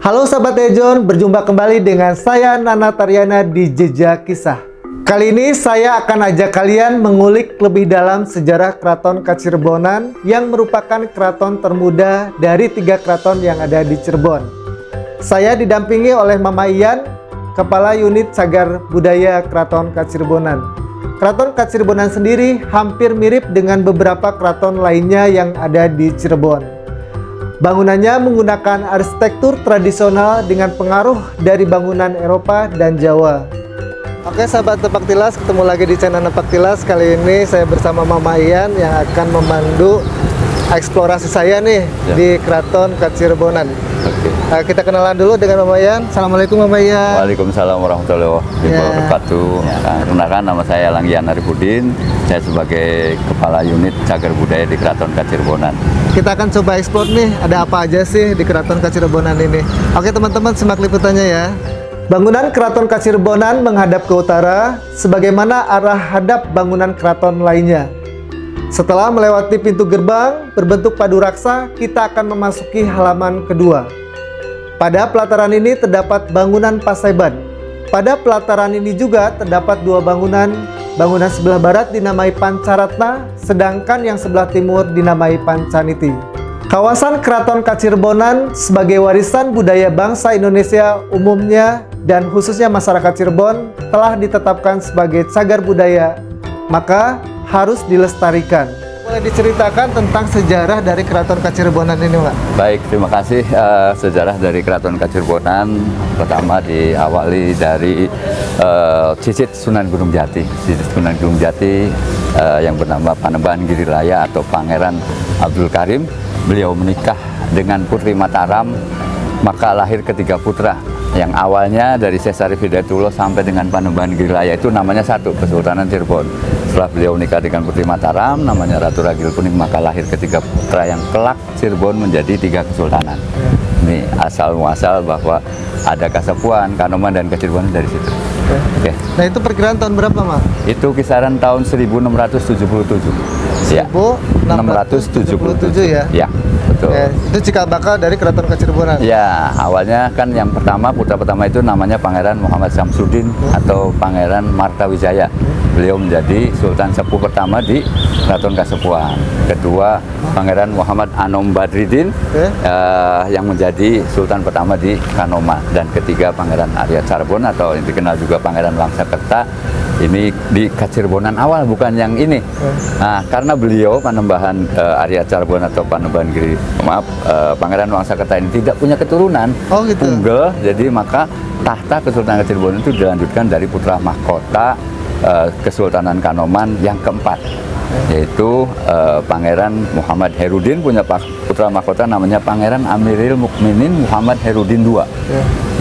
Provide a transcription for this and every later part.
Halo sahabat Ejon, berjumpa kembali dengan saya Nana Taryana di Jejak Kisah. Kali ini saya akan ajak kalian mengulik lebih dalam sejarah Keraton Kacirebonan yang merupakan keraton termuda dari 3 keraton yang ada di Cirebon. Saya didampingi oleh Mama Ian, Kepala Unit Cagar Budaya Keraton Kacirebonan. Keraton Kacirebonan sendiri hampir mirip dengan beberapa keraton lainnya yang ada di Cirebon. Bangunannya menggunakan arsitektur tradisional dengan pengaruh dari bangunan Eropa dan Jawa. Oke sahabat Tepak Tilas, ketemu lagi di channel Tepak Tilas. Kali ini saya bersama Mama Ian yang akan memandu eksplorasi saya nih di Keraton Kacirebonan. Kita kenalan dulu dengan Mama Ian. Assalamualaikum Mama Ian. Waalaikumsalam warahmatullahi wabarakatuh. Kenalkan, nama saya Langgian Arifudin. Saya sebagai Kepala Unit Cagar Budaya di Keraton Kacirebonan. Kita akan coba eksplor nih, ada apa aja sih di Keraton Kacirebonan ini. Oke teman-teman, simak liputannya ya. Bangunan Keraton Kacirebonan menghadap ke utara, sebagaimana arah hadap bangunan keraton lainnya. Setelah melewati pintu gerbang berbentuk padu raksa, kita akan memasuki halaman kedua. Pada pelataran ini terdapat bangunan Paseban. Pada pelataran ini juga terdapat 2 bangunan. Bangunan sebelah barat dinamai Pancaratna, sedangkan yang sebelah timur dinamai Pancaniti. Kawasan Keraton Kacirebonan sebagai warisan budaya bangsa Indonesia umumnya dan khususnya masyarakat Cirebon telah ditetapkan sebagai cagar budaya, maka harus dilestarikan. Boleh diceritakan tentang sejarah dari Keraton Kacirebonan ini, Pak? Baik, terima kasih. Sejarah dari Keraton Kacirebonan pertama diawali dari Cicit Sunan Gunung Jati. Cicit Sunan Gunung Jati yang bernama Panembahan Giriraya atau Pangeran Abdul Karim. Beliau menikah dengan Putri Mataram, maka lahir ketiga putra. Yang awalnya dari Sesari Hidayatullah sampai dengan Panembahan Giriraya itu namanya satu, Kesultanan Cirebon. Setelah beliau menikah dengan Putri Mataram, namanya Ratu Ragil Kuning, maka lahir ketiga putra yang kelak Cirebon menjadi 3 kesultanan. Ini asal-muasal bahwa ada Kasepuan, Kanoman, dan Kacirebonan dari situ. Oke. Nah itu perkiraan tahun berapa, Mas? Itu kisaran tahun 1677. 1677 ya? Ya, betul. Itu cikal bakal dari Keraton Kacirebonan? Ya, awalnya kan yang pertama, putra pertama itu namanya Pangeran Muhammad Samsudin atau Pangeran Martawijaya. Beliau menjadi Sultan Sepuh pertama di Keraton Kasepuan. Kedua, Pangeran Muhammad Anom Badridin yang menjadi Sultan pertama di Kanoman. Dan ketiga, Pangeran Arya Carbon atau yang dikenal juga Pangeran Wangsakerta. Ini di Kacirebonan awal, bukan yang ini. Nah, karena beliau Panembahan Arya Carbon atau Pangeran Wangsakerta ini tidak punya keturunan, tunggal, jadi maka tahta Kesultanan Kacirebonan itu dilanjutkan dari putra mahkota Kesultanan Kanoman yang keempat, yaitu Pangeran Muhammad Herudin, punya putra mahkota namanya Pangeran Amiril Mukminin Muhammad Herudin II.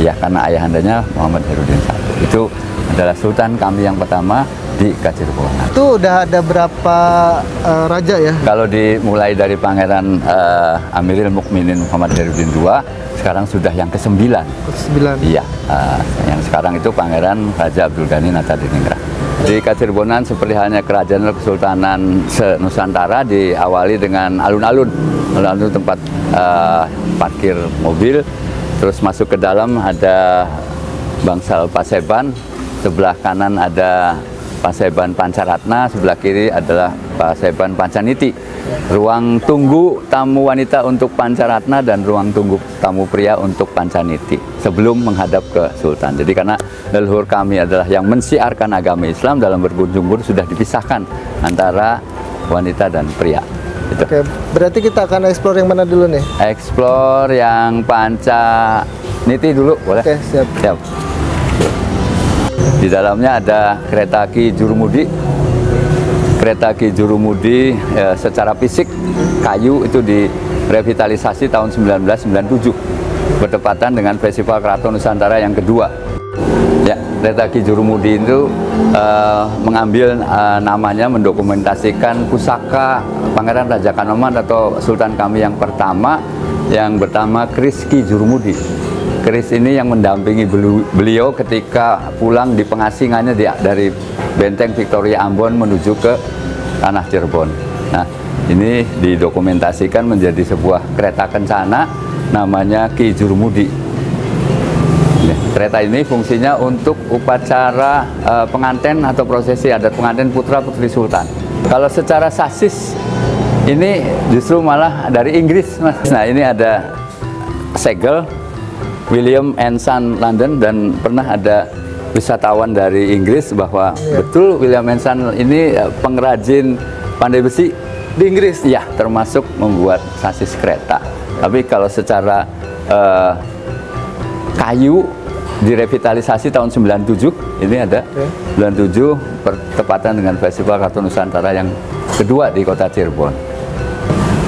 Ya, karena ayahandanya Muhammad Herudin I. Itu adalah sultan kami yang pertama di Kacirebonan. Itu udah ada berapa raja ya? Kalau dimulai dari Pangeran Amiril Mukminin Muhammad Herudin II, sekarang sudah yang ke-9. Ke-9? Iya, yang sekarang itu Pangeran Raja Abdul Ghani Natadiningrat. Di Kacirebonan seperti halnya kerajaan Kesultanan Nusantara diawali dengan alun-alun. Alun-alun tempat parkir mobil, terus masuk ke dalam ada bangsal Paseban, sebelah kanan ada Paseban Pancaratna, sebelah kiri adalah Paseban Pancaniti. Ruang tunggu tamu wanita untuk Pancaratna dan ruang tunggu tamu pria untuk Pancaniti sebelum menghadap ke Sultan. Jadi karena leluhur kami adalah yang mensiarkan agama Islam, dalam berkunjung pun sudah dipisahkan antara wanita dan pria. Itu. Oke, berarti kita akan eksplor yang mana dulu nih? Eksplor yang Pancaniti dulu, boleh? Oke, siap. Siap. Di dalamnya ada kereta Ki Jurumudi. Kereta Ki Jurumudi secara fisik kayu itu direvitalisasi tahun 1997 bertepatan dengan Festival Keraton Nusantara yang kedua. Ya, kereta Ki Jurumudi itu mengambil namanya, mendokumentasikan pusaka Pangeran Raja Kanoman atau Sultan kami yang pertama yang bernama Kris Ki Jurumudi. Keris ini yang mendampingi beliau ketika pulang di pengasingannya dari Benteng Victoria Ambon menuju ke tanah Cirebon. Nah, ini didokumentasikan menjadi sebuah kereta kencana namanya Ki Jurumudi. Kereta ini fungsinya untuk upacara pengantin atau prosesi adat pengantin putra putri sultan. Kalau secara sasis ini justru malah dari Inggris, Mas. Nah, ini ada segel William and Son London, dan pernah ada wisatawan dari Inggris bahwa betul William and Son ini pengrajin pandai besi Di Inggris? ya, termasuk membuat sasis kereta. Tapi kalau secara kayu direvitalisasi tahun 97, ini ada 97 bertepatan dengan Festival Keraton Nusantara yang kedua di kota Cirebon.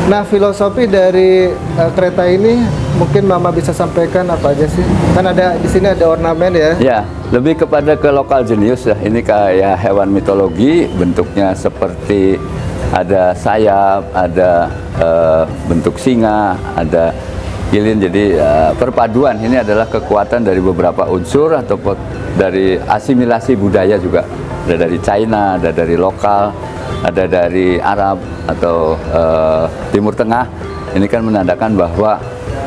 Nah, filosofi dari kereta ini mungkin Mama bisa sampaikan apa aja sih? Kan ada di sini ada ornamen ya. Ya, lebih kepada ke lokal jenius ya. Ini kayak hewan mitologi, bentuknya seperti ada sayap, ada bentuk singa, ada kilin. Jadi perpaduan ini adalah kekuatan dari beberapa unsur atau dari asimilasi budaya juga. Ada dari China, ada dari lokal, ada dari Arab atau Timur Tengah. Ini kan menandakan bahwa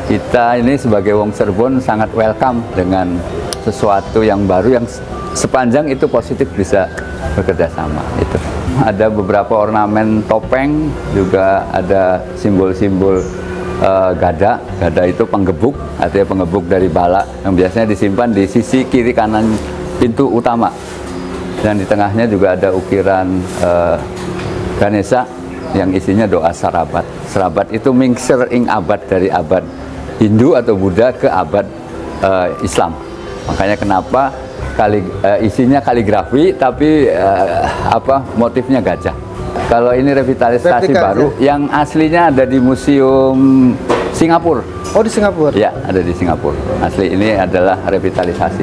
kita ini sebagai wong Cirebon sangat welcome dengan sesuatu yang baru yang sepanjang itu positif bisa bekerja sama. Itu ada beberapa ornamen topeng, juga ada simbol-simbol gada. Gada itu penggebuk, artinya penggebuk dari bala yang biasanya disimpan di sisi kiri kanan pintu utama. Dan di tengahnya juga ada ukiran Ganesha yang isinya doa serabat. Serabat itu mingser ing abad, dari abad Hindu atau Buddha ke abad Islam. Makanya kenapa isinya kaligrafi tapi motifnya gajah. Kalau ini revitalisasi baru, yang aslinya ada di Museum Singapura. Oh, di Singapura? Ya, ada di Singapura. Asli ini adalah revitalisasi.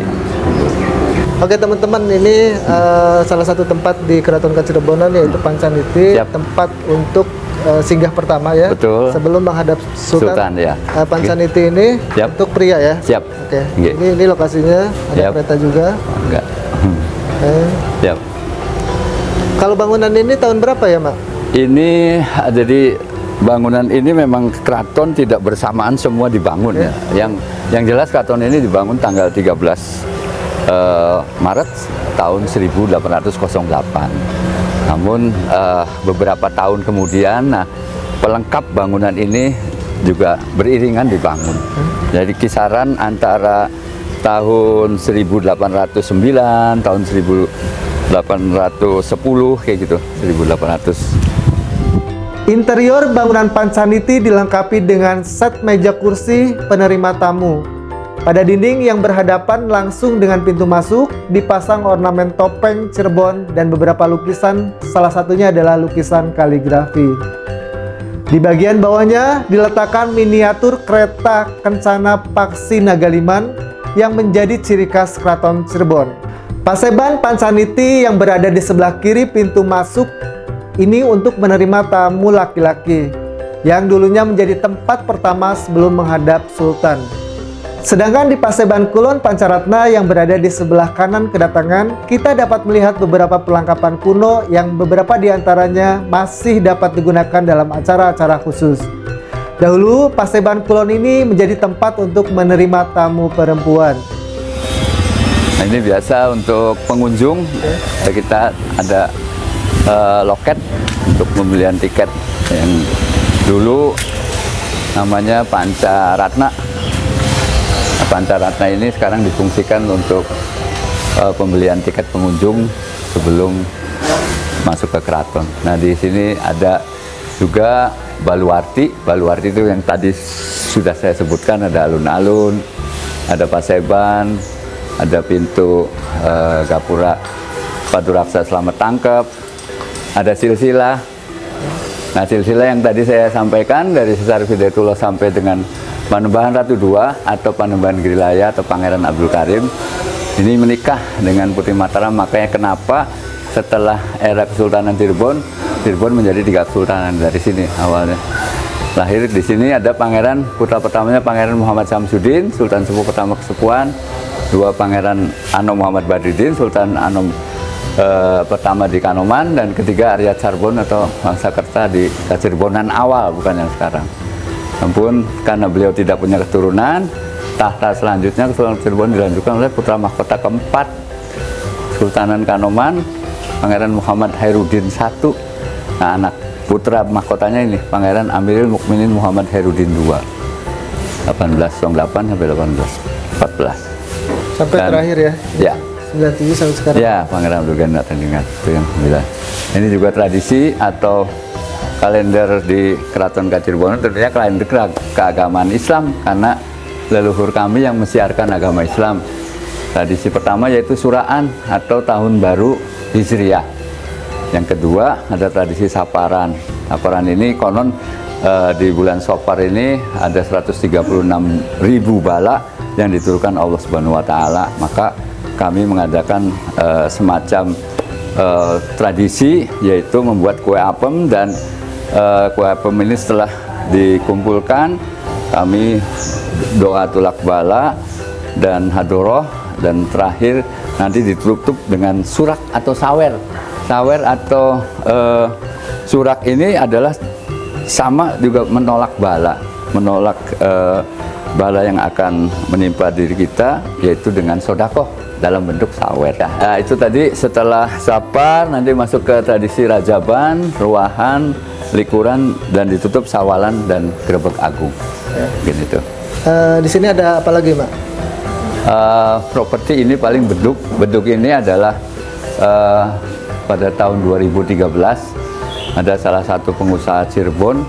Oke teman-teman, ini salah satu tempat di Keraton Kacirebonan yaitu Pancaniti, tempat untuk singgah pertama ya. Betul. Sebelum menghadap Sultan ya. Pancaniti ini untuk pria ya. Siap. Oke. Ini lokasinya, ada kereta juga. Enggak. Siap. Kalau bangunan ini tahun berapa ya, Mak? Ini jadi bangunan ini memang keraton tidak bersamaan semua dibangun ya. Yang jelas keraton ini dibangun tanggal 13 Maret tahun 1808. Namun beberapa tahun kemudian, pelengkap bangunan ini juga beriringan dibangun. Jadi kisaran antara tahun 1809, tahun 1810 kayak gitu, 1800. Interior bangunan Pancaniti dilengkapi dengan set meja kursi penerima tamu. Pada dinding yang berhadapan langsung dengan pintu masuk dipasang ornamen topeng Cirebon dan beberapa lukisan, salah satunya adalah lukisan kaligrafi. Di bagian bawahnya diletakkan miniatur kereta kencana Paksi Nagaliman yang menjadi ciri khas Keraton Cirebon. Paseban Pancaniti yang berada di sebelah kiri pintu masuk ini untuk menerima tamu laki-laki yang dulunya menjadi tempat pertama sebelum menghadap Sultan. Sedangkan di Paseban Kulon Pancaratna yang berada di sebelah kanan kedatangan, kita dapat melihat beberapa perlengkapan kuno yang beberapa diantaranya masih dapat digunakan dalam acara-acara khusus. Dahulu, Paseban Kulon ini menjadi tempat untuk menerima tamu perempuan. Nah, ini biasa untuk pengunjung, kita ada loket untuk pembelian tiket yang dulu namanya Pancaratna. Pancaratna ini sekarang difungsikan untuk pembelian tiket pengunjung sebelum masuk ke keraton. Nah, di sini ada juga baluarti. Baluarti itu yang tadi sudah saya sebutkan, ada alun-alun, ada paseban, ada pintu gapura Paduraksa Selamat Tangkep, ada silsilah. Nah, silsilah yang tadi saya sampaikan dari Sesar Hidayatullah sampai dengan Panembahan Ratu II atau Panembahan Grilaya atau Pangeran Abdul Karim ini menikah dengan Putri Mataram. Makanya kenapa setelah era Kesultanan Cirebon menjadi 3 kesultanan dari sini awalnya. Lahir di sini ada pangeran, putra pertamanya Pangeran Muhammad Samsudin, Sultan Sepuh pertama Kesepuhan, 2 Pangeran Anom Muhammad Badruddin, Sultan Anom pertama di Kanoman, dan ketiga Arya Charbon atau Wangsakerta di Kacirebonan awal, bukan yang sekarang. Namun karena beliau tidak punya keturunan, tahta selanjutnya Kesultanan Cirebon dilanjutkan oleh putra mahkota keempat Sultanan Kanoman, Pangeran Muhammad Khairuddin I. Nah, anak putra mahkotanya ini Pangeran Amirul Mukminin Muhammad Khairuddin II. 1808 sampai 1814. Sampai Dan, terakhir ya. Ya. 97 sampai sekarang. Ya, Pangeran Abdul Ghani Atandingan itu yang 9. Ini juga tradisi atau kalender di Keraton Kacirbonan, tentunya kalender keagamaan Islam karena leluhur kami yang mensiarkan agama Islam. Tradisi pertama yaitu suraan atau tahun baru Hijriah. Yang kedua ada tradisi saparan. Saparan ini konon di bulan Safar ini ada 136.000 bala yang diturunkan Allah Subhanahu wa taala. Maka kami mengadakan semacam tradisi yaitu membuat kue apem, dan kue apem ini setelah dikumpulkan kami doa tulak bala dan hadoroh, dan terakhir nanti ditutup dengan surak atau sawer. Sawer atau surak ini adalah sama juga menolak bala, menolak bala yang akan menimpa diri kita, yaitu dengan sodakoh dalam bentuk sawer. Nah, itu tadi setelah sapar nanti masuk ke tradisi rajaban, ruahan, likuran, dan ditutup sawalan dan grebek agung. Gitu. Di sini ada apa lagi, Mak? Properti ini paling beduk. Beduk ini adalah pada tahun 2013 ada salah satu pengusaha Cirebon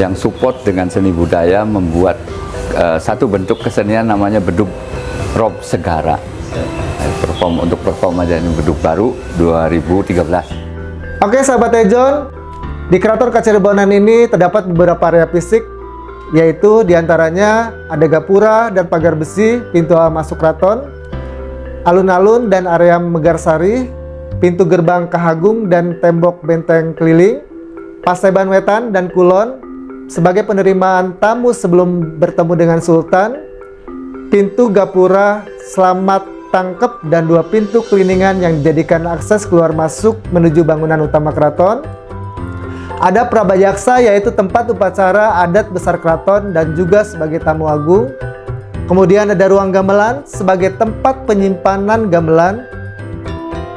yang support dengan seni budaya membuat satu bentuk kesenian namanya beduk rob segara. Untuk perform aja, ini beduk baru 2013. Oke, sahabat Tejon, di Keraton Kacirebonan ini terdapat beberapa area fisik, yaitu diantaranya ada gapura dan pagar besi pintu masuk keraton, alun-alun dan area Megarsari, pintu gerbang Kahagung dan tembok benteng keliling, Paseban Wetan dan Kulon sebagai penerimaan tamu sebelum bertemu dengan Sultan, pintu gapura Selamat Tangkep, dan 2 pintu keliningan yang dijadikan akses keluar masuk menuju bangunan utama keraton. Ada Prabayaksa, yaitu tempat upacara adat besar keraton dan juga sebagai tamu agung. Kemudian ada ruang gamelan sebagai tempat penyimpanan gamelan.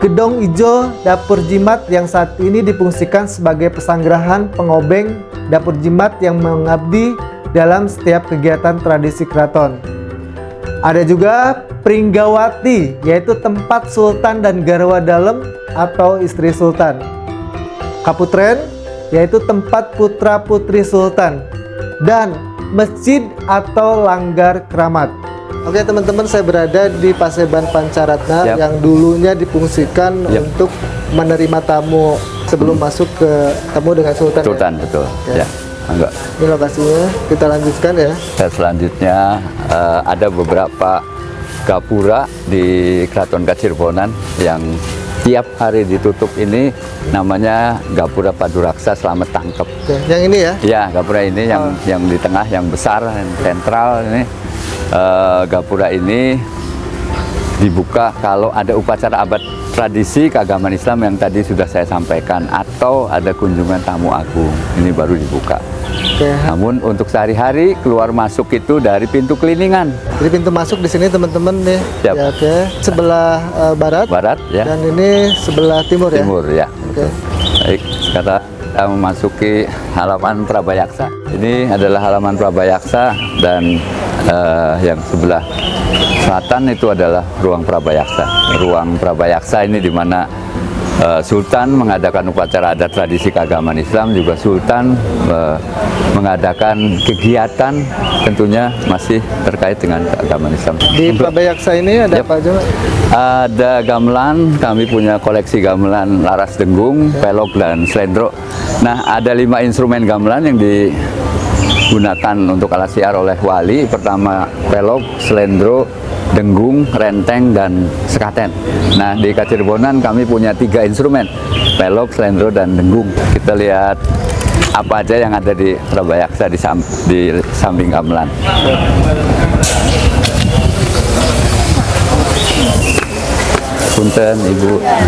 Gedong Ijo Dapur Jimat yang saat ini difungsikan sebagai pesanggerahan pengobeng dapur jimat yang mengabdi dalam setiap kegiatan tradisi keraton. Ada juga Pringgawati, yaitu tempat Sultan dan Garwa Dalem atau istri Sultan. Kaputren, yaitu tempat putra-putri Sultan. Dan masjid atau langgar keramat. Oke teman-teman, saya berada di Paseban Pancaratna yang dulunya difungsikan untuk menerima tamu sebelum masuk ke temu dengan Sultan. Sultan, betul. Ya. Enggak. Ini lokasinya, kita lanjutkan ya. Dan selanjutnya ada beberapa gapura di Keraton Kacirbonan yang tiap hari ditutup, ini namanya Gapura Paduraksa Selamat Tangkep. Oke, yang ini ya? Ya, gapura ini yang di tengah, yang besar, yang sentral ini. Gapura ini dibuka kalau ada upacara abad tradisi keagamaan Islam yang tadi sudah saya sampaikan, atau ada kunjungan tamu agung, ini baru dibuka. Oke. Namun untuk sehari-hari keluar masuk itu dari pintu keliningan. Jadi pintu masuk di sini teman-teman nih. Siap. Ya, oke. Sebelah barat. Barat ya. Dan ini sebelah timur ya. Timur ya. Oke. Baik, sekarang kita memasuki halaman Prabayaksa. Ini adalah halaman Prabayaksa, dan yang sebelah selatan itu adalah ruang Prabayaksa. Ruang Prabayaksa ini di mana Sultan mengadakan upacara adat tradisi keagamaan Islam, juga Sultan mengadakan kegiatan tentunya masih terkait dengan keagamaan Islam. Di Prabayaksa ini ada apa aja, Pak? Ada gamelan, kami punya koleksi gamelan laras dengung, pelok, dan slendro. Nah, ada 5 instrumen gamelan yang digunakan untuk alat siar oleh wali. Pertama pelok, slendro, dengung, renteng, dan sekaten. Nah, di Kacirbonan kami punya 3 instrumen, pelok, slendro, dan dengung. Kita lihat apa aja yang ada di Prabayaksa di samping gamelan. Punten, Ibu. Ya.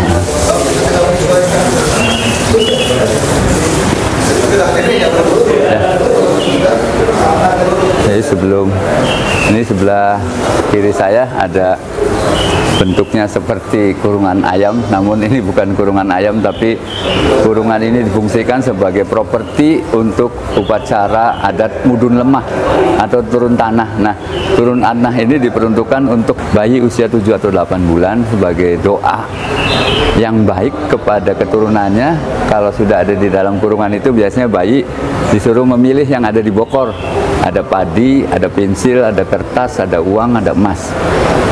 Jadi ini sebelah kiri saya ada bentuknya seperti kurungan ayam, namun ini bukan kurungan ayam, tapi kurungan ini difungsikan sebagai properti untuk upacara adat mudun lemah atau turun tanah. Nah, turun tanah ini diperuntukkan untuk bayi usia 7 atau 8 bulan sebagai doa yang baik kepada keturunannya. Kalau sudah ada di dalam kurungan itu, biasanya bayi disuruh memilih yang ada di bokor. Ada padi, ada pensil, ada kertas, ada uang, ada emas.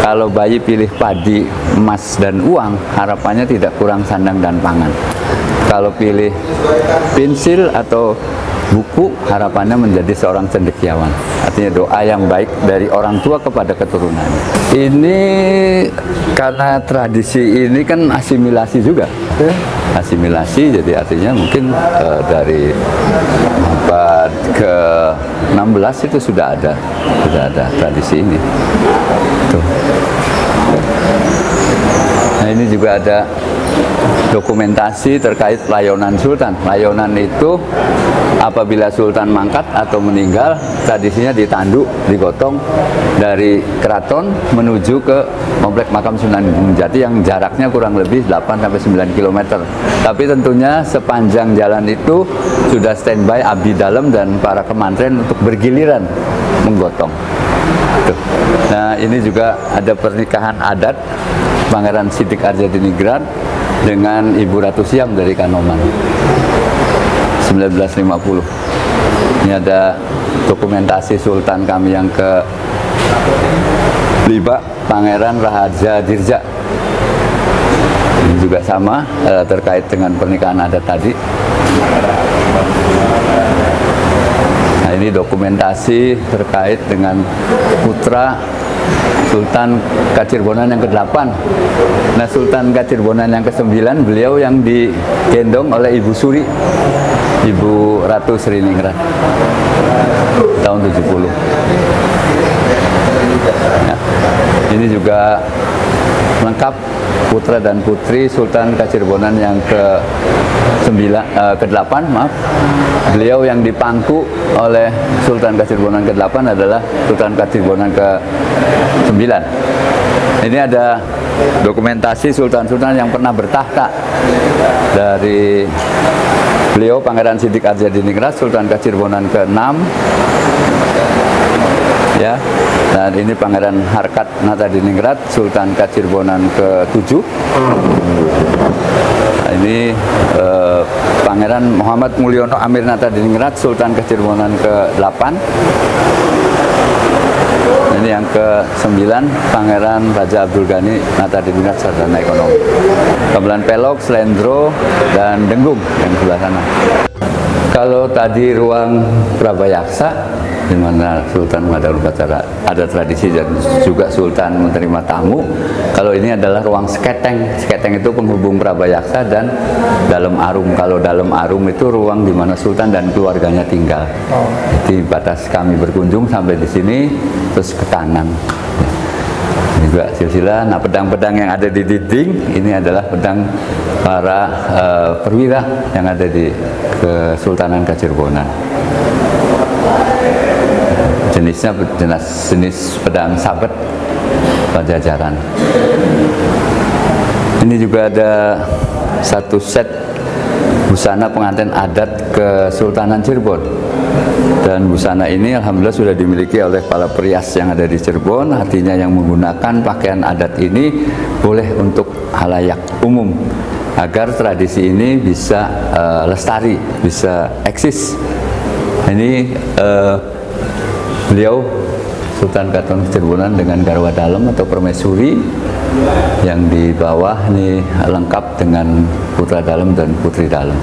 Kalau bayi pilih padi, emas, dan uang, harapannya tidak kurang sandang dan pangan. Kalau pilih pensil atau buku, harapannya menjadi seorang cendekiawan. Artinya doa yang baik dari orang tua kepada keturunan. Ini karena tradisi ini kan asimilasi juga. Asimilasi, jadi artinya mungkin dari abad ke-16 itu sudah ada tradisi ini. Tuh. Nah, ini juga ada dokumentasi terkait layonan sultan. Layonan itu apabila sultan mangkat atau meninggal, tradisinya ditanduk, digotong dari keraton menuju ke komplek makam Sunan Gunung Jati yang jaraknya kurang lebih 8-9 km. Tapi tentunya sepanjang jalan itu sudah standby abdi dalam dan para kemantren untuk bergiliran menggotong. Tuh. Nah, ini juga ada pernikahan adat Pangeran Siddik Arjadiningrat dengan Ibu Ratu Siam dari Kanoman 1950. Ini ada dokumentasi sultan kami yang ke-5, Pangeran Raja Dirja. Ini juga sama terkait dengan pernikahan adat tadi. Nah, ini dokumentasi terkait dengan putra Sultan Kacirbonan yang ke-8. Nah, Sultan Kacirbonan yang ke-9, beliau yang digendong oleh Ibu Suri, Ibu Ratu Sriningrat, tahun 70. Nah, ini juga lengkap putra dan putri Sultan Kacirbonan yang ke-8, maaf. Beliau yang dipangku oleh Sultan Kacirbonan ke-8 adalah Sultan Kacirbonan ke-9. Ini ada dokumentasi sultan-sultan yang pernah bertahta dari beliau, Pangeran Siddik Arjadiningrat, Sultan Kacirbonan ke-6. Ya, dan ini Pangeran Harkat Natadiningrat, Sultan Kacirbonan ke-7. Nah, ini Pangeran Muhammad Mulyono Amir Natadiningrat, Sultan Kacirbonan ke-8. Ini yang ke-9, Pangeran Raja Abdul Ghani Natadiningrat, Sarjana Ekonomi. Gamelan Pelok, Slendro, dan Denggung yang sebelah sana. Kalau tadi ruang Prabayaksa, di mana Sultan mengadakan upacara, ada tradisi dan juga Sultan menerima tamu. Kalau ini adalah ruang sketeng. Sketeng itu penghubung Prabayaksa dan Dalam Arum. Kalau Dalam Arum itu ruang di mana Sultan dan keluarganya tinggal. Jadi batas kami berkunjung sampai di sini, terus ke kanan. Ini juga silsilah. Nah, pedang-pedang yang ada di dinding ini adalah pedang para perwira yang ada di Kesultanan Kacirbonan. Jenisnya jenis pedang sabet Pajajaran. Ini juga ada satu set busana pengantin adat Kesultanan Cirebon. Dan busana ini alhamdulillah sudah dimiliki oleh para perias yang ada di Cirebon. Artinya yang menggunakan pakaian adat ini boleh untuk halayak umum, agar tradisi ini bisa lestari, bisa eksis. Ini beliau Sultan Keraton Kacirbonan dengan garwa dalam atau permaisuri, yang di bawah ini lengkap dengan putra dalam dan putri dalam.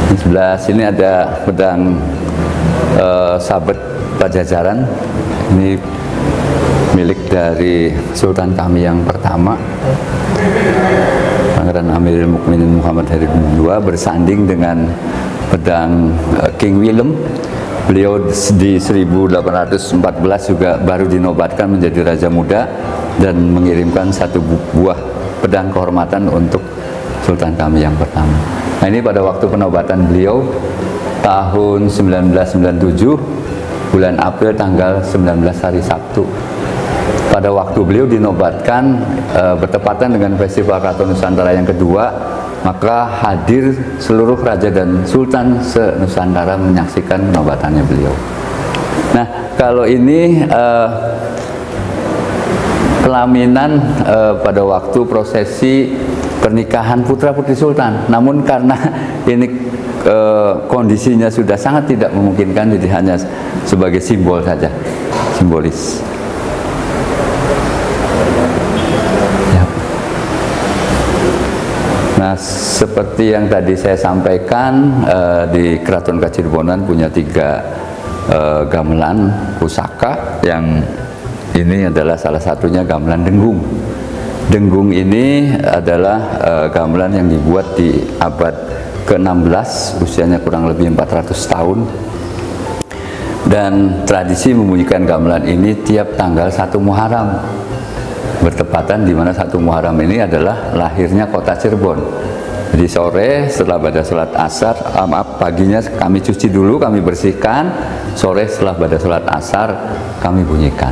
Di sebelah sini ada pedang sabet Pajajaran. Ini milik dari Sultan kami yang pertama, Pangeran Amirul Mukminin Muhammad Haribin II, bersanding dengan pedang King Willem. Beliau di 1814 juga baru dinobatkan menjadi Raja Muda dan mengirimkan satu buah pedang kehormatan untuk Sultan kami yang pertama. Nah, ini pada waktu penobatan beliau tahun 1997 bulan April tanggal 19 hari Sabtu. Pada waktu beliau dinobatkan bertepatan dengan Festival Keraton Nusantara yang kedua, maka hadir seluruh raja dan sultan se-Nusantara menyaksikan nobatannya beliau. Nah, kalau ini pelaminan pada waktu prosesi pernikahan putra putri sultan. Namun karena ini kondisinya sudah sangat tidak memungkinkan, jadi hanya sebagai simbol saja, simbolis. Ya. Nah, seperti yang tadi saya sampaikan, di Keraton Kacirbonan punya 3 gamelan pusaka. Yang ini adalah salah satunya gamelan Denggung. Denggung ini adalah gamelan yang dibuat di abad ke-16, usianya kurang lebih 400 tahun. Dan tradisi membunyikan gamelan ini tiap tanggal 1 Muharram. Bertepatan di mana 1 Muharram ini adalah lahirnya kota Cirebon. Jadi sore setelah pada sholat asar, paginya kami cuci dulu, kami bersihkan. Sore setelah pada sholat asar kami bunyikan.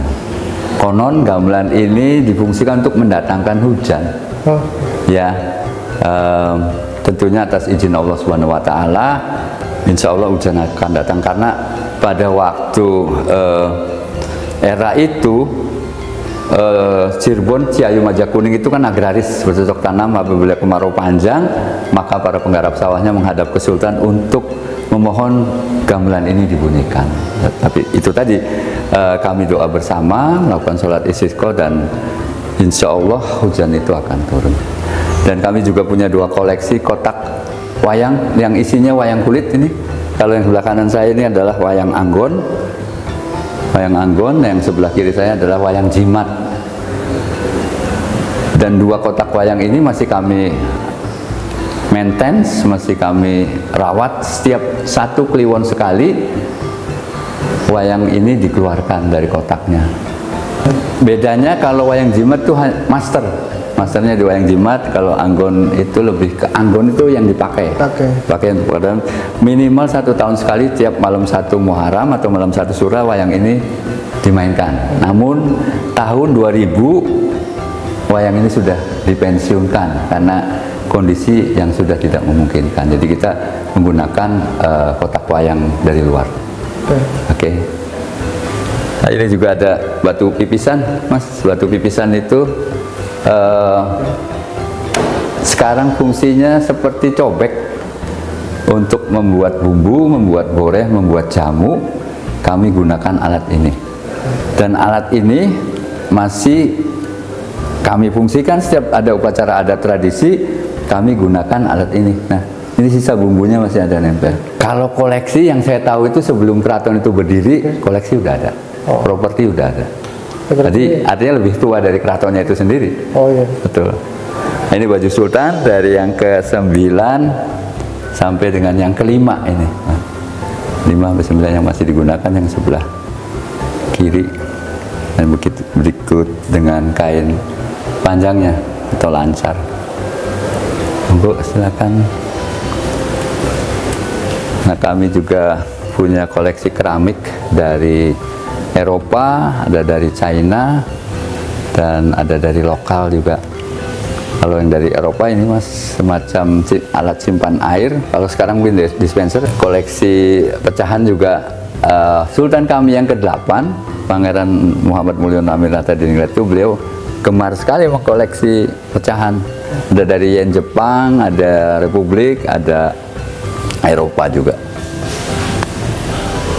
Konon gamelan ini difungsikan untuk mendatangkan hujan. Ya, tentunya atas izin Allah Subhanahu Wa Taala, insya Allah hujan akan datang, karena pada waktu era itu Cirebon, Ciayu, Majakuning itu kan agraris, bercocok tanam. Apabila kemarau panjang, maka para penggarap sawahnya menghadap ke Sultan untuk memohon gamelan ini dibunyikan. Tapi itu tadi kami doa bersama, melakukan sholat istisqa, dan insya Allah hujan itu akan turun. Dan kami juga punya 2 koleksi kotak wayang yang isinya wayang kulit ini. Kalau yang sebelah kanan saya ini adalah wayang Anggon. Wayang Anggon, yang sebelah kiri saya adalah wayang Jimat. Dan 2 kotak wayang ini masih kami maintenance, masih kami rawat. Setiap 1 kliwon sekali wayang ini dikeluarkan dari kotaknya. Bedanya kalau wayang Jimat itu masternya di wayang Jimat. Kalau Anggon itu lebih ke Anggon itu yang dipakai untuk padahal minimal 1 tahun sekali, tiap malam 1 Muharram atau malam 1 Sura wayang ini dimainkan. Namun tahun 2000 wayang ini sudah dipensiunkan karena kondisi yang sudah tidak memungkinkan. Jadi kita menggunakan kotak wayang dari luar. Oke. Nah, ini juga ada batu pipisan, Mas. Batu pipisan itu sekarang fungsinya seperti cobek untuk membuat bumbu, membuat boreh, membuat jamu. Kami gunakan alat ini, dan alat ini masih kami fungsikan setiap ada upacara adat tradisi. Kami gunakan alat ini. Nah, ini sisa bumbunya masih ada nempel. Kalau koleksi yang saya tahu itu sebelum keraton itu berdiri, koleksi udah ada, properti udah ada. Jadi artinya lebih tua dari keratonnya itu sendiri. Oh iya. Betul. Nah, ini baju sultan dari yang ke-9 sampai dengan yang ke-5 ini. Nah, 5 sampai 9 yang masih digunakan, yang sebelah kiri. Dan begitu berikut dengan kain panjangnya atau lancar. Bu, silakan. Nah, kami juga punya koleksi keramik dari Eropa, ada dari China, dan ada dari lokal juga. Kalau yang dari Eropa ini, Mas, semacam alat simpan air. Kalau sekarang mungkin dispenser. Koleksi pecahan juga Sultan kami yang ke-8, Pangeran Muhammad Mulyono Amiruddin itu beliau gemar sekali mengkoleksi pecahan. Ada dari yen Jepang, ada Republik, ada Eropa juga.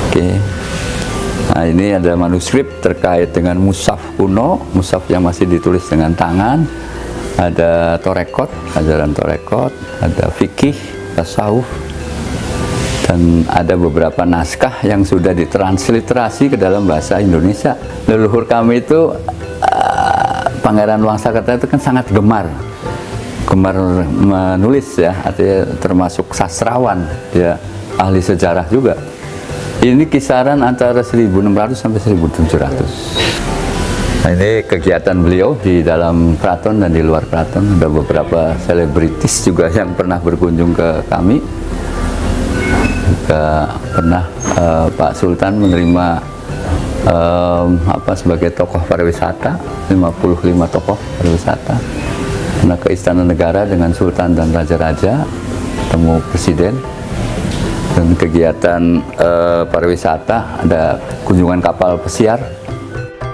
Oke. Nah, ini ada manuskrip terkait dengan mushaf kuno, mushaf yang masih ditulis dengan tangan. Ada torekot, ajaran torekot, ada fikih, tasawuf, dan ada beberapa naskah yang sudah ditransliterasi ke dalam bahasa Indonesia. Leluhur kami itu Pangeran Wangsakerta itu kan sangat gemar menulis, ya, artinya termasuk sastrawan, ya, ahli sejarah juga. Ini kisaran antara 1600 sampai 1700. Nah, ini kegiatan beliau di dalam keraton dan di luar keraton. Ada beberapa selebritis juga yang pernah berkunjung ke kami. juga pernah Pak Sultan menerima sebagai tokoh pariwisata, 55 tokoh pariwisata. Pernah ke Istana Negara dengan Sultan dan Raja-Raja, temu Presiden. Dan kegiatan pariwisata, ada kunjungan kapal pesiar.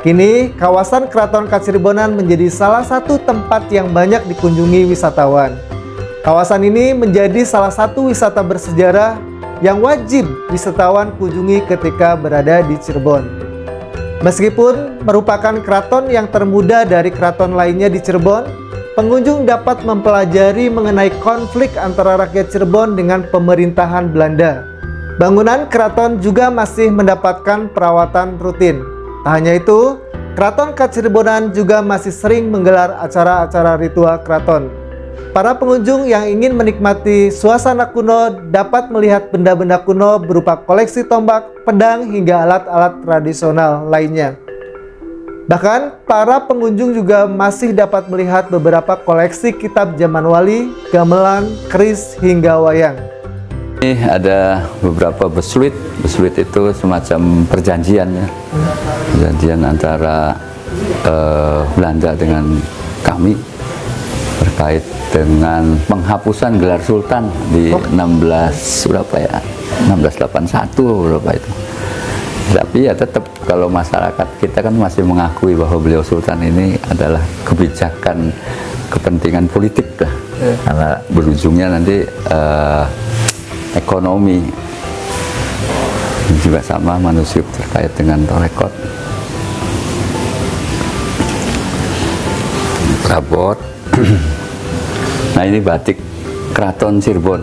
Kini, kawasan Keraton Kacirebonan menjadi salah satu tempat yang banyak dikunjungi wisatawan. Kawasan ini menjadi salah satu wisata bersejarah yang wajib wisatawan kunjungi ketika berada di Cirebon. Meskipun merupakan keraton yang termuda dari keraton lainnya di Cirebon, pengunjung dapat mempelajari mengenai konflik antara rakyat Cirebon dengan pemerintahan Belanda. Bangunan keraton juga masih mendapatkan perawatan rutin. Tak hanya itu, Keraton Kacirebonan juga masih sering menggelar acara-acara ritual keraton. Para pengunjung yang ingin menikmati suasana kuno dapat melihat benda-benda kuno berupa koleksi tombak, pedang, hingga alat-alat tradisional lainnya. Bahkan, para pengunjung juga masih dapat melihat beberapa koleksi kitab zaman wali, gamelan, keris, hingga wayang. Ini ada beberapa besuit. Besuit itu semacam perjanjian ya. Perjanjian antara Belanda dengan kami terkait dengan penghapusan gelar sultan di 1681 berapa itu. Tapi ya tetap kalau masyarakat kita kan masih mengakui bahwa beliau sultan ini adalah kebijakan kepentingan politik lah. Karena berujungnya nanti ekonomi. Juga sama manuskrip terkait dengan rekod. Prabot. Nah, ini batik Keraton Cirebon.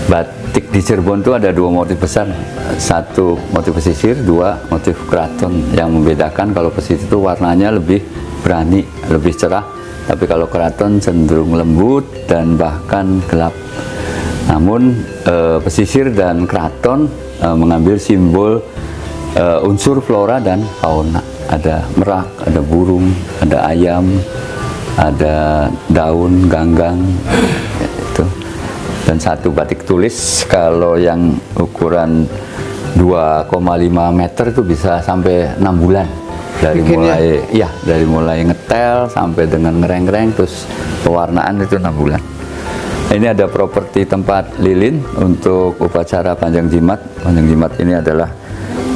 Batik di Cirebon itu ada dua motif besar. Satu motif pesisir, dua motif keraton. Yang membedakan kalau pesisir itu warnanya lebih berani, lebih cerah. Tapi kalau keraton cenderung lembut dan bahkan gelap. Namun pesisir dan keraton mengambil simbol unsur flora dan fauna. Ada merak, ada burung, ada ayam, ada daun, ganggang, itu. Dan satu batik tulis kalau yang ukuran 2,5 meter itu bisa sampai 6 bulan. Dari mulai ngetel sampai dengan ngereng-ngereng, terus pewarnaan itu 6 bulan. Ini ada properti tempat lilin untuk upacara Panjang Jimat. Panjang Jimat ini adalah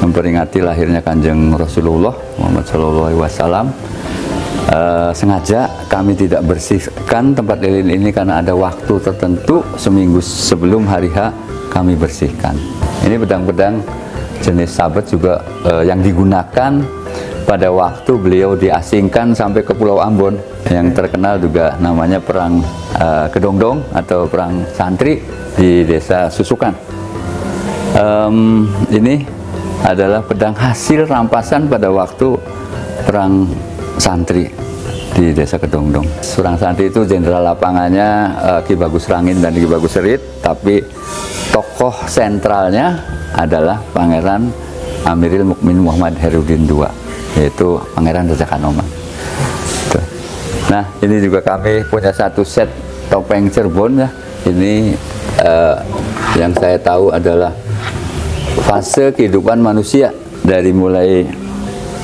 memperingati lahirnya Kanjeng Rasulullah Muhammad SAW. Sengaja kami tidak bersihkan tempat lilin ini karena ada waktu tertentu, seminggu sebelum hari H kami bersihkan. Ini pedang-pedang jenis sabet juga yang digunakan pada waktu beliau diasingkan sampai ke Pulau Ambon, yang terkenal juga namanya Perang Kedongdong atau Perang Santri di Desa Susukan. Ini adalah pedang hasil rampasan pada waktu Perang Santri di Desa Kedongdong. Perang Santri itu jenderal lapangannya Ki Bagus Rangin dan Ki Bagus Serit, tapi tokoh sentralnya adalah Pangeran Amiril Mukminin Muhammad Herudin II, yaitu Pangeran Raja Kanoman. Nah, ini juga kami punya satu set topeng Cirebon ya. Ini yang saya tahu adalah fase kehidupan manusia dari mulai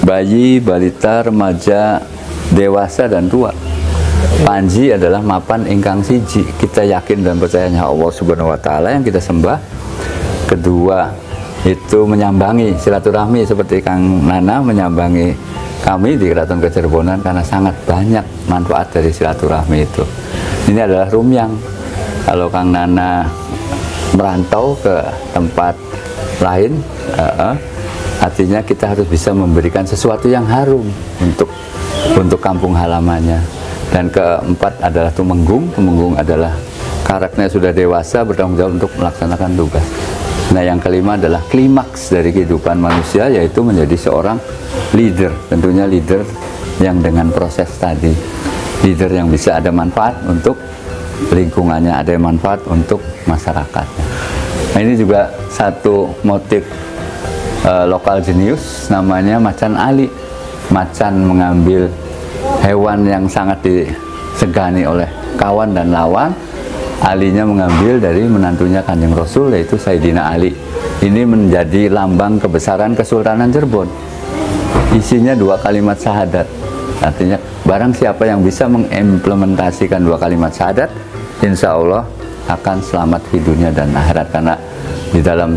bayi, balita, remaja, dewasa dan tua. Panji adalah mapan ingkang siji. Kita yakin dan percayanya Allah Subhanahu wa taala yang kita sembah. Kedua, itu menyambangi silaturahmi seperti Kang Nana menyambangi kami di Keraton Kacirebonan karena sangat banyak manfaat dari silaturahmi itu. Ini adalah rumyang. Kalau Kang Nana merantau ke tempat lain, artinya kita harus bisa memberikan sesuatu yang harum untuk kampung halamannya. Dan keempat adalah tumenggung. Tumenggung adalah karakternya sudah dewasa, bertanggung jawab untuk melaksanakan tugas. Nah, yang kelima adalah klimaks dari kehidupan manusia, yaitu menjadi seorang leader. Tentunya leader yang dengan proses tadi, leader yang bisa ada manfaat untuk lingkungannya, ada manfaat untuk masyarakatnya. Nah, ini juga satu motif lokal jenius, namanya macan ali. Macan mengambil hewan yang sangat disegani oleh kawan dan lawan, Alinya mengambil dari menantunya Kanjeng Rasul, yaitu Sayyidina Ali. Ini menjadi lambang kebesaran Kesultanan Cirebon. Isinya 2 kalimat syahadat. Artinya barang siapa yang bisa mengimplementasikan 2 kalimat syahadat, insya Allah akan selamat di dunia dan akhirat. Karena di dalam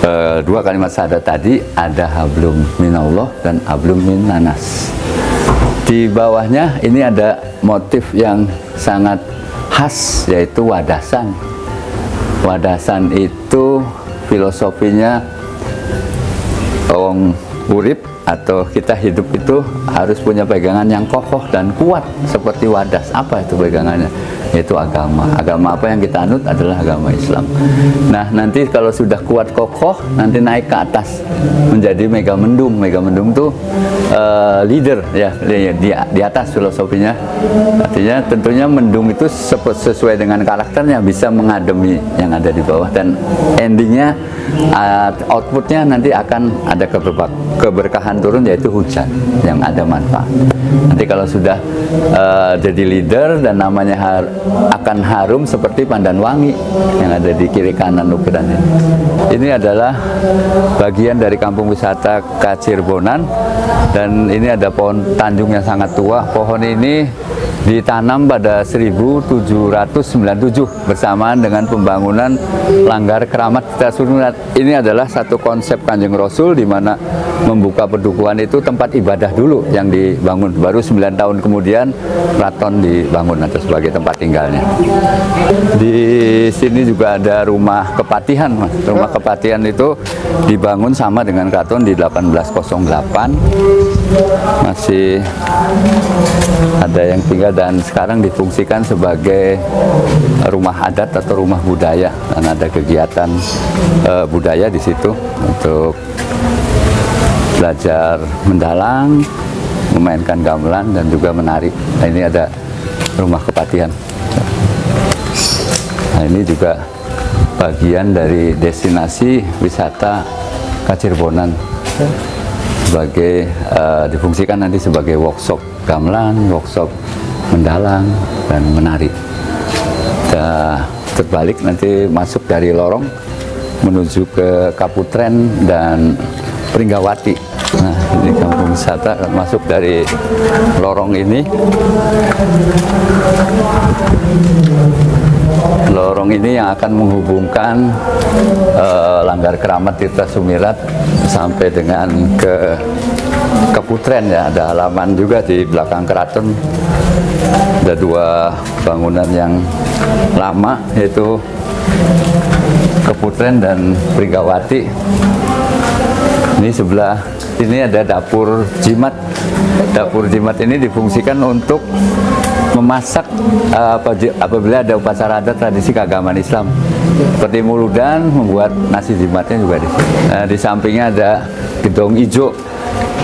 2 kalimat syahadat tadi ada hablum minallah dan hablum minanas. Di bawahnya ini ada motif yang sangat khas, yaitu wadasan. Wadasan itu filosofinya urip atau kita hidup itu harus punya pegangan yang kokoh dan kuat seperti wadas. Apa itu pegangannya? Yaitu agama. Agama apa yang kita anut adalah agama Islam. Nah, nanti kalau sudah kuat kokoh, nanti naik ke atas menjadi megamendung. Megamendung itu leader ya, di atas filosofinya. Artinya tentunya mendung itu sesuai dengan karakternya bisa mengademi yang ada di bawah, dan endingnya outputnya nanti akan ada keberkahan turun, yaitu hujan yang ada manfaat. Nanti kalau sudah jadi leader dan namanya akan harum seperti pandan wangi yang ada di kiri kanan ukiran ini. Ini adalah bagian dari kampung wisata Kacirbonan, dan ini ada pohon tanjung yang sangat tua. Pohon ini ditanam pada 1797 bersamaan dengan pembangunan Langgar Keramat Tirtasunurat. Ini adalah satu konsep Kanjeng Rasul, di mana membuka pedukuhan itu tempat ibadah dulu yang dibangun. Baru 9 tahun kemudian keraton dibangun atau sebagai tempat tinggalnya. Di sini juga ada rumah kepatihan, Mas. Rumah kepatihan itu dibangun sama dengan keraton di 1808. Masih ada yang tinggal dan sekarang difungsikan sebagai rumah adat atau rumah budaya, dan ada kegiatan budaya di situ untuk belajar mendalang, memainkan gamelan, dan juga menari. Nah, ini ada rumah kepatihan. Nah, ini juga bagian dari destinasi wisata Kacirbonan, sebagai difungsikan nanti sebagai workshop gamelan, workshop mendalang, dan menari. Terbalik nanti masuk dari lorong menuju ke Kaputren dan Pringgawati. Nah, ini kampung wisata masuk dari lorong ini. Lorong ini yang akan menghubungkan Langgar Keramat Tirtasumirat sampai dengan ke Kaputren ya. Ada halaman juga di belakang keraton. Ada 2 bangunan yang lama, yaitu Kaputren dan Pringgawati. Ini sebelah ini ada dapur jimat. Dapur jimat ini difungsikan untuk memasak apabila ada upacara adat tradisi keagamaan Islam. Seperti Muludan membuat nasi jimatnya juga di sini. Nah, di sampingnya ada gedung ijo.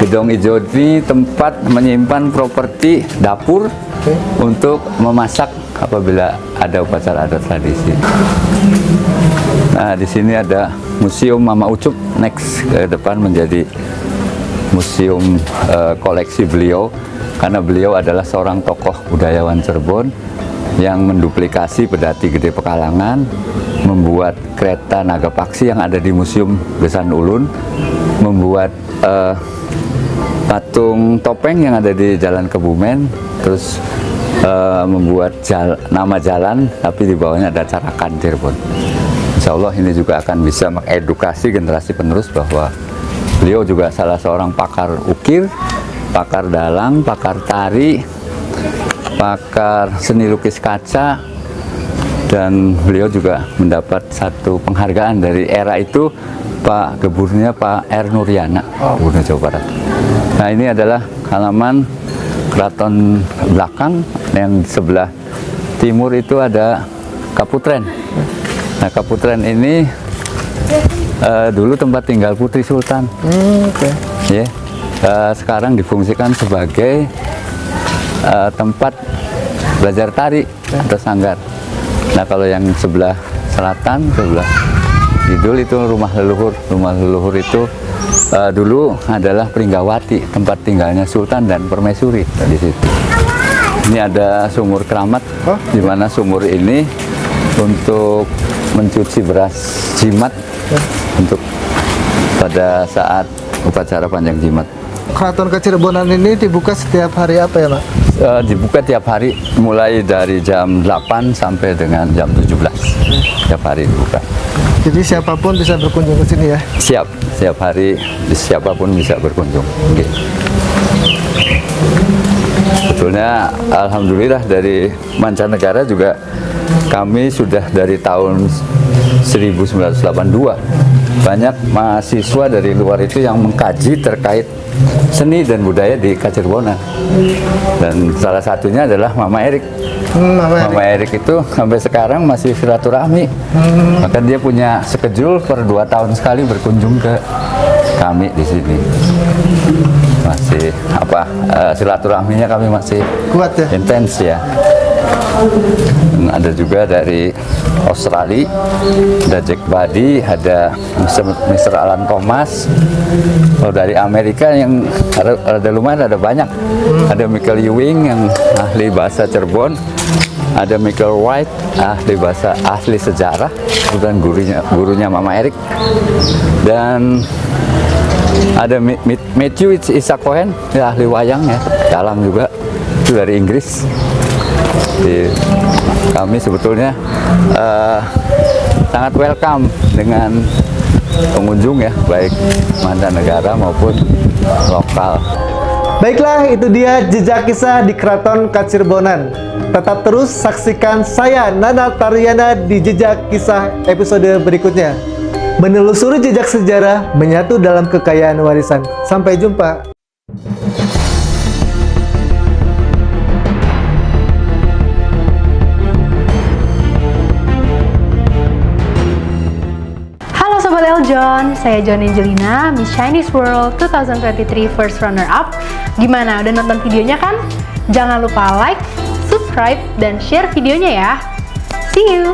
Gedung ijo ini tempat menyimpan properti dapur untuk memasak apabila ada upacara adat tradisi. Nah, di sini ada Museum Mama Ucup. Next ke depan menjadi museum koleksi beliau, karena beliau adalah seorang tokoh budayawan Cirebon yang menduplikasi Pedati Gede Pekalongan, membuat kereta Nagapaksi yang ada di Museum Besan Ulun, membuat patung topeng yang ada di Jalan Kebumen, terus membuat nama jalan tapi di bawahnya ada Carakan Cirebon. Insya Allah ini juga akan bisa mengedukasi generasi penerus bahwa beliau juga salah seorang pakar ukir, pakar dalang, pakar tari, pakar seni lukis kaca, dan beliau juga mendapat satu penghargaan dari era itu, Pak Gubernurnya Pak R. Nuryana, Gubernur Jawa Barat. Nah, ini adalah halaman keraton belakang. Yang sebelah timur itu ada Kaputren. Nah, Kaputren ini dulu tempat tinggal Putri Sultan. Yeah. Sekarang difungsikan sebagai tempat belajar tari atau sanggar. Nah, kalau yang sebelah selatan, sebelah kidul itu rumah leluhur. Rumah leluhur itu dulu adalah Pringgawati, tempat tinggalnya Sultan dan Permaisuri di situ. Ini ada sumur keramat, Oh. di mana sumur ini untuk mencuci beras jimat untuk pada saat upacara panjang jimat. Keraton Kacirebonan ini dibuka setiap hari apa ya, Pak? Dibuka tiap hari mulai dari jam 8 sampai dengan jam 17. Tiap hari dibuka. Jadi siapapun bisa berkunjung ke sini ya. Siap hari siapapun bisa berkunjung. Oke. Sebetulnya alhamdulillah dari mancanegara juga kami sudah dari tahun 1982 banyak mahasiswa dari luar itu yang mengkaji terkait seni dan budaya di Kacirebonan. Dan salah satunya adalah Mama Erik. Mama Erik itu sampai sekarang masih silaturahmi. Maka dia punya schedule per 2 tahun sekali berkunjung ke kami di sini. Masih silaturahminya kami masih Kuat ya. intens ya. Dan ada juga dari Australia, ada Jack Buddy, ada Mr. Alan Thomas. Kalau dari Amerika yang ada lumayan, ada banyak. Ada Michael Ewing yang ahli bahasa Cirebon, ada Michael White ahli sejarah, dan gurunya Mama Erik, dan ada Matthew Isaac Cohen, ya, ahli wayang ya, dalang juga, itu dari Inggris. Jadi, kami sebetulnya sangat welcome dengan pengunjung ya, baik mancanegara maupun lokal. Baiklah, itu dia jejak kisah di Keraton Kacirebonan. Tetap terus saksikan saya, Nana Taryana, di Jejak Kisah episode berikutnya. Menelusuri jejak sejarah, menyatu dalam kekayaan warisan. Sampai jumpa. Halo Sobat Eljon, saya John Angelina, Miss Chinese World 2023 First Runner Up. Gimana, udah nonton videonya kan? Jangan lupa like, subscribe, dan share videonya ya. See you!